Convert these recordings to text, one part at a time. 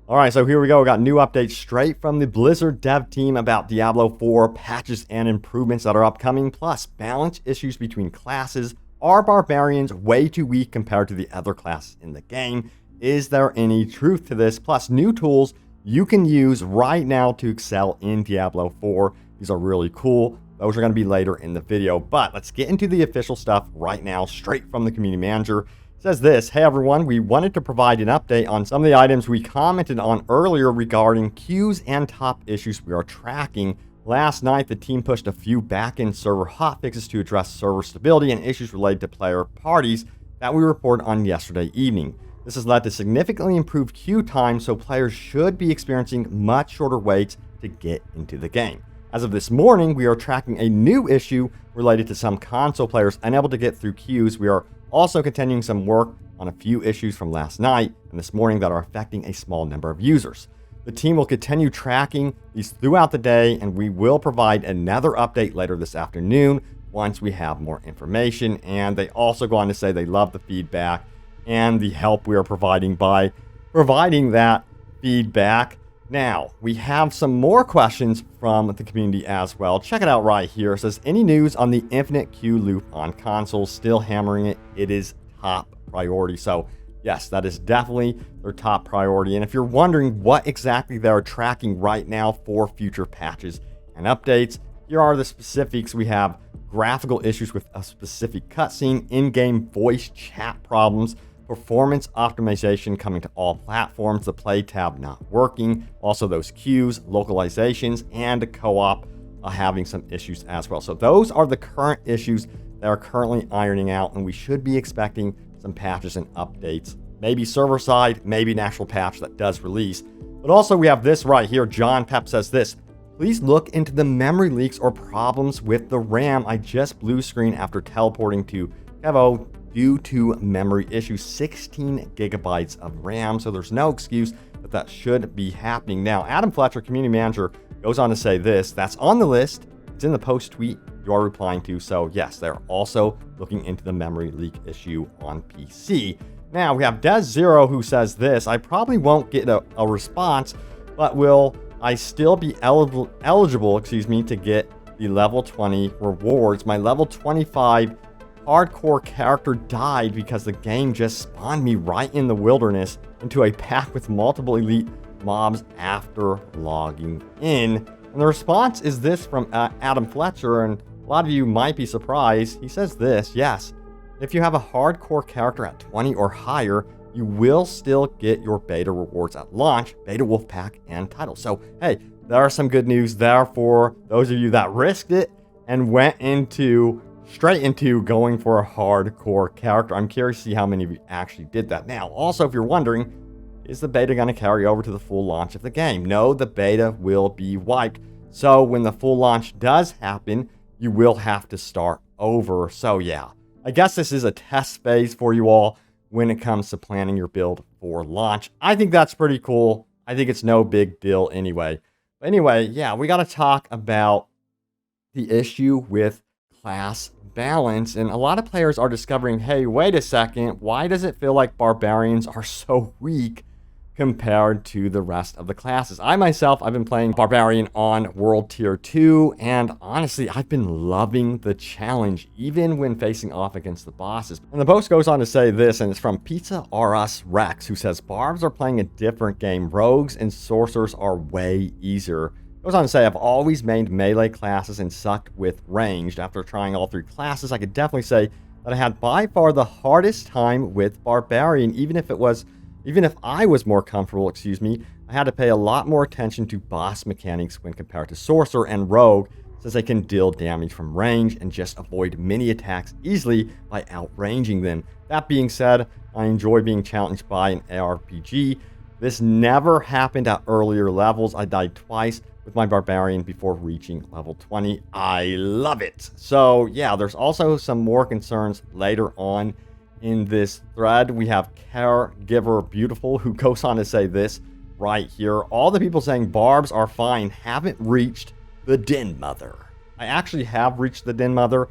All right, so here we go. We got new updates straight from the Blizzard dev team about Diablo 4 patches and improvements that are upcoming, plus balance issues between classes. Are barbarians way too weak compared to the other classes in the game? Is there any truth to this? Plus new tools you can use right now to excel in Diablo 4. These are really cool. Those are going to be later in the video, but let's get into the official stuff right now, straight from the community manager. Says this: hey everyone, we wanted to provide an update on some of the items we commented on earlier regarding queues and top issues we are tracking. Last night, the team pushed a few back-end server hotfixes to address server stability and issues related to player parties that we reported on yesterday evening. This has led to significantly improved queue time, so players should be experiencing much shorter waits to get into the game. As of this morning, we are tracking a new issue related to some console players unable to get through queues. We are also continuing some work on a few issues from last night and this morning that are affecting a small number of users. The team will continue tracking these throughout the day, and we will provide another update later this afternoon once we have more information. And they also go on to say they love the feedback and the help we are providing by providing that feedback. Now, we have some more questions from the community as well. Check it out right here. It says, any news on the infinite queue loop on consoles? Still hammering it. It is top priority. So yes, that is definitely their top priority. And if you're wondering what exactly they're tracking right now for future patches and updates, here are the specifics. We have graphical issues with a specific cutscene, in-game voice chat problems, performance optimization coming to all platforms, the play tab not working, also those queues, localizations, and co-op having some issues as well. So those are the current issues that are currently ironing out, and we should be expecting some patches and updates. Maybe server side, maybe an actual patch that does release. But also we have this right here. John Pep says this: please look into the memory leaks or problems with the RAM. I just blue screen after teleporting to Kevo due to memory issues. 16 gigabytes of RAM, so there's no excuse that should be happening. Now, Adam Fletcher, community manager, goes on to say this: that's on the list. It's in the post tweet you are replying to. So yes, they're also looking into the memory leak issue on PC. Now, we have Des0 who says this: I probably won't get a response, but will I still be eligible to get the level 20 rewards? My level 25 hardcore character died because the game just spawned me right in the wilderness into a pack with multiple elite mobs after logging in. And the response is this from Adam Fletcher, and a lot of you might be surprised. He says this: yes, if you have a hardcore character at 20 or higher, you will still get your beta rewards at launch, beta wolf pack, and title. So hey, there are some good news there for those of you that risked it and went straight into going for a hardcore character. I'm curious to see how many of you actually did that. Now, also, if you're wondering, is the beta going to carry over to the full launch of the game? No, the beta will be wiped. So when the full launch does happen, you will have to start over. So yeah, I guess this is a test phase for you all when it comes to planning your build for launch. I think that's pretty cool. I think it's no big deal anyway. But anyway, yeah, we got to talk about the issue with class balance, and a lot of players are discovering, hey, wait a second, why does it feel like barbarians are so weak compared to the rest of the classes? I myself, I've been playing Barbarian on World Tier 2, and honestly, I've been loving the challenge, even when facing off against the bosses. And the post goes on to say this, and it's from Pizza R Us Rex, who says, Barbs are playing a different game. Rogues and Sorcerers are way easier. Goes on to say, I've always mained melee classes and sucked with ranged. After trying all three classes, I could definitely say that I had by far the hardest time with Barbarian. Even if I was more comfortable, I had to pay a lot more attention to boss mechanics when compared to Sorcerer and Rogue, since they can deal damage from range and just avoid mini attacks easily by outranging them. That being said, I enjoy being challenged by an ARPG. This never happened at earlier levels. I died twice with my Barbarian before reaching level 20. I love it. So yeah, there's also some more concerns later on in this thread. We have Caregiver Beautiful, who goes on to say this right here: all the people saying barbs are fine haven't reached the Denmother. I actually have reached the Denmother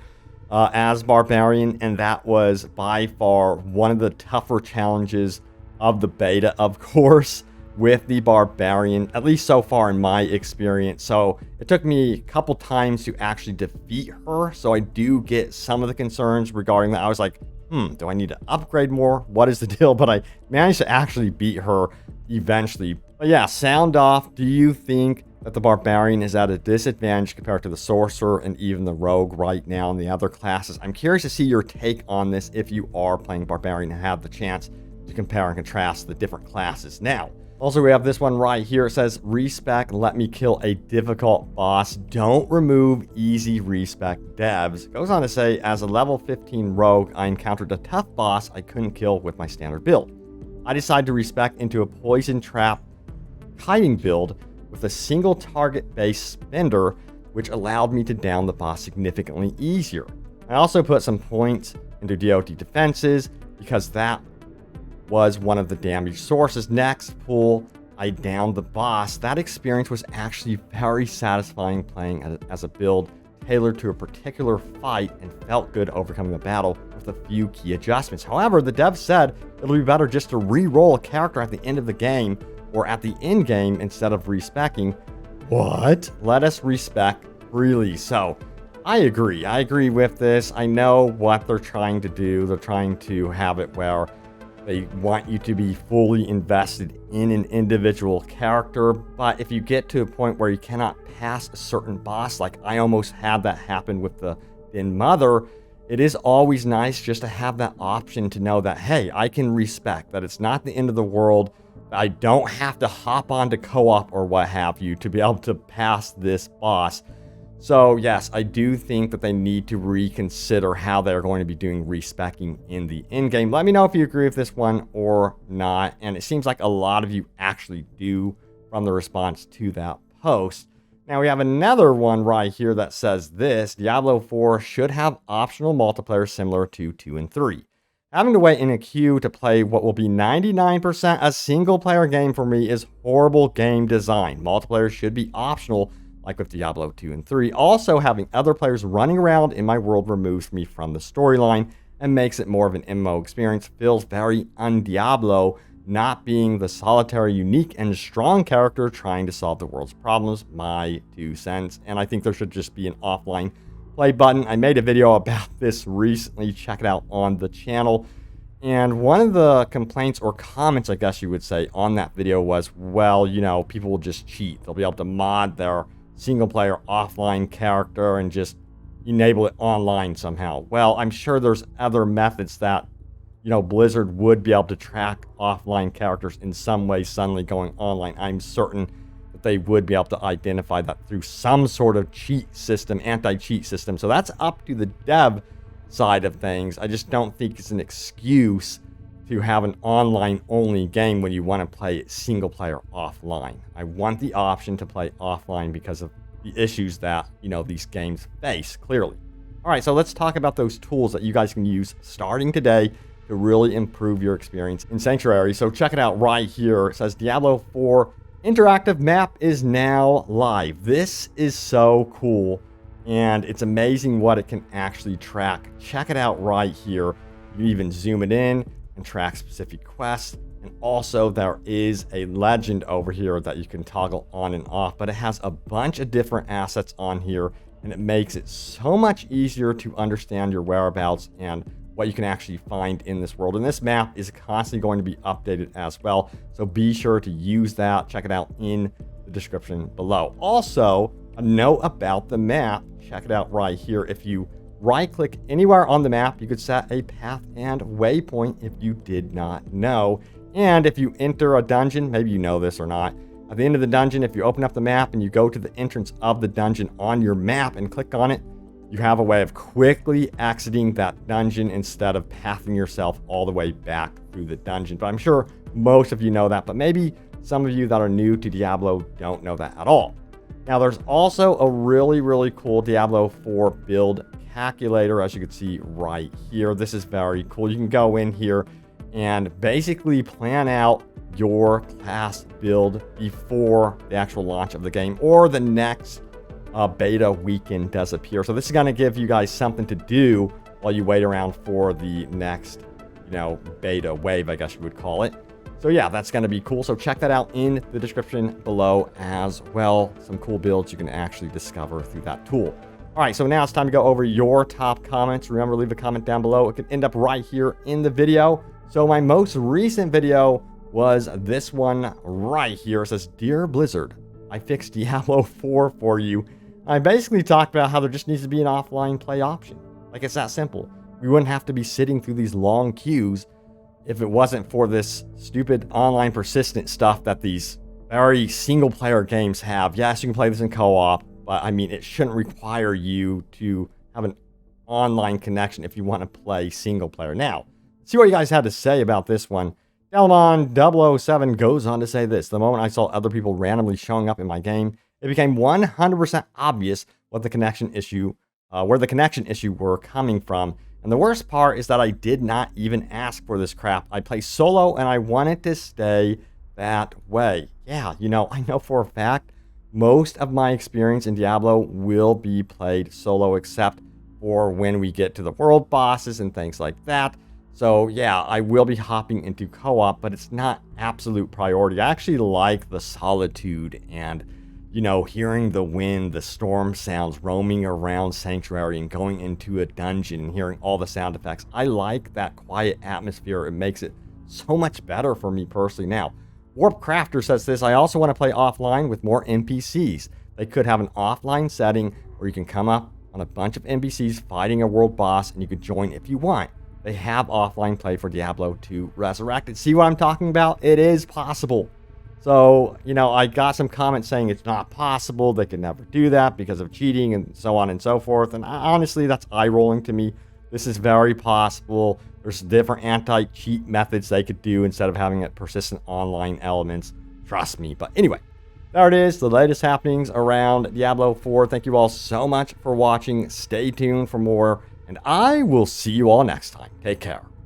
as Barbarian, and that was by far one of the tougher challenges of the beta, of course. with the Barbarian, at least so far in my experience. So it took me a couple times to actually defeat her. So I do get some of the concerns regarding that. I was like, do I need to upgrade more? What is the deal? But I managed to actually beat her eventually. But yeah, sound off. Do you think that the Barbarian is at a disadvantage compared to the Sorcerer and even the Rogue right now in the other classes? I'm curious to see your take on this if you are playing Barbarian and have the chance to compare and contrast the different classes. Now, also we have this one right here. It says, respec, let me kill a difficult boss. Don't remove easy respec devs. It goes on to say, as a level 15 rogue, I encountered a tough boss I couldn't kill with my standard build. I decided to respec into a poison trap kiting build with a single target based spender, which allowed me to down the boss significantly easier. I also put some points into DOT defenses because that was one of the damage sources. Next pull, I downed the boss. That experience was actually very satisfying playing as a build tailored to a particular fight and felt good overcoming the battle with a few key adjustments. However, the dev said it'll be better just to re-roll a character at the end of the game or at the end game instead of respecking. What? Let us respec freely. So I agree with this. I know what they're trying to do. They're trying to have it where they want you to be fully invested in an individual character, but if you get to a point where you cannot pass a certain boss, like I almost had that happen with the Denmother, it is always nice just to have that option to know that, hey, I can respec, that it's not the end of the world. I don't have to hop onto co-op or what have you to be able to pass this boss. So yes, I do think that they need to reconsider how they're going to be doing respecking in the end game. Let me know if you agree with this one or not. And it seems like a lot of you actually do from the response to that post. Now we have another one right here that says this: Diablo 4 should have optional multiplayer similar to 2 and 3. Having to wait in a queue to play what will be 99% a single player game for me is horrible game design. Multiplayer should be optional, like with Diablo 2 and 3. Also, having other players running around in my world removes me from the storyline and makes it more of an MMO experience. Feels very un-Diablo, not being the solitary, unique, and strong character trying to solve the world's problems. My 2 cents. And I think there should just be an offline play button. I made a video about this recently. Check it out on the channel. And one of the complaints or comments, I guess you would say, on that video was, well, you know, people will just cheat. They'll be able to mod their single player offline character and just enable it online somehow. Well, I'm sure there's other methods that, you know, Blizzard would be able to track offline characters in some way suddenly going online. I'm certain that they would be able to identify that through some sort of cheat system, anti-cheat system. So that's up to the dev side of things. I just don't think it's an excuse to have an online-only game when you want to play single player offline. I want the option to play offline because of the issues that, you know, these games face, clearly. All right, so let's talk about those tools that you guys can use starting today to really improve your experience in Sanctuary. So check it out right here. It says Diablo 4 interactive map is now live. This is so cool, and it's amazing what it can actually track. Check it out right here. You even zoom it in and track specific quests. And also there is a legend over here that you can toggle on and off, but it has a bunch of different assets on here, and it makes it so much easier to understand your whereabouts and what you can actually find in this world. And this map is constantly going to be updated as well, so be sure to use that. Check it out in the description below. Also, a note about the map, check it out right here. If you right-click anywhere on the map, you could set a path and waypoint if you did not know. And if you enter a dungeon, maybe you know this or not, at the end of the dungeon, if you open up the map and you go to the entrance of the dungeon on your map and click on it, you have a way of quickly exiting that dungeon instead of pathing yourself all the way back through the dungeon. But I'm sure most of you know that, but maybe some of you that are new to Diablo don't know that at all. Now, there's also a really, really cool Diablo 4 build calculator, as you can see right here. This is very cool. You can go in here and basically plan out your class build before the actual launch of the game or the next beta weekend does appear. So this is going to give you guys something to do while you wait around for the next, you know, beta wave, I guess you would call it. So yeah, that's going to be cool. So check that out in the description below as well. Some cool builds you can actually discover through that tool. All right, so now it's time to go over your top comments. Remember, leave a comment down below. It could end up right here in the video. So my most recent video was this one right here. It says, "Dear Blizzard, I fixed Diablo 4 for you." I basically talked about how there just needs to be an offline play option. Like, it's that simple. We wouldn't have to be sitting through these long queues if it wasn't for this stupid online persistent stuff that these very single-player games have. Yes, you can play this in co-op, but I mean, it shouldn't require you to have an online connection if you want to play single-player. Now, see what you guys had to say about this one. Delmon007 goes on to say this: "The moment I saw other people randomly showing up in my game, it became 100% obvious what the connection issue, where the connection issue were coming from. And the worst part is that I did not even ask for this crap. I play solo and I want it to stay that way." Yeah, you know, I know for a fact most of my experience in Diablo will be played solo, except for when we get to the world bosses and things like that. So yeah, I will be hopping into co-op, but it's not absolute priority. I actually like the solitude and, you know, hearing the wind, the storm sounds, roaming around Sanctuary and going into a dungeon and hearing all the sound effects. I like that quiet atmosphere. It makes it so much better for me personally. Now, Warp Crafter says this: "I also want to play offline with more NPCs. They could have an offline setting where you can come up on a bunch of NPCs fighting a world boss and you could join if you want. They have offline play for Diablo 2 Resurrected." See what I'm talking about? It is possible. So, you know, I got some comments saying it's not possible, they could never do that because of cheating and so on and so forth. And honestly, that's eye-rolling to me. This is very possible. There's different anti-cheat methods they could do instead of having it persistent online elements. Trust me. But anyway, there it is, the latest happenings around Diablo 4. Thank you all so much for watching. Stay tuned for more, and I will see you all next time. Take care.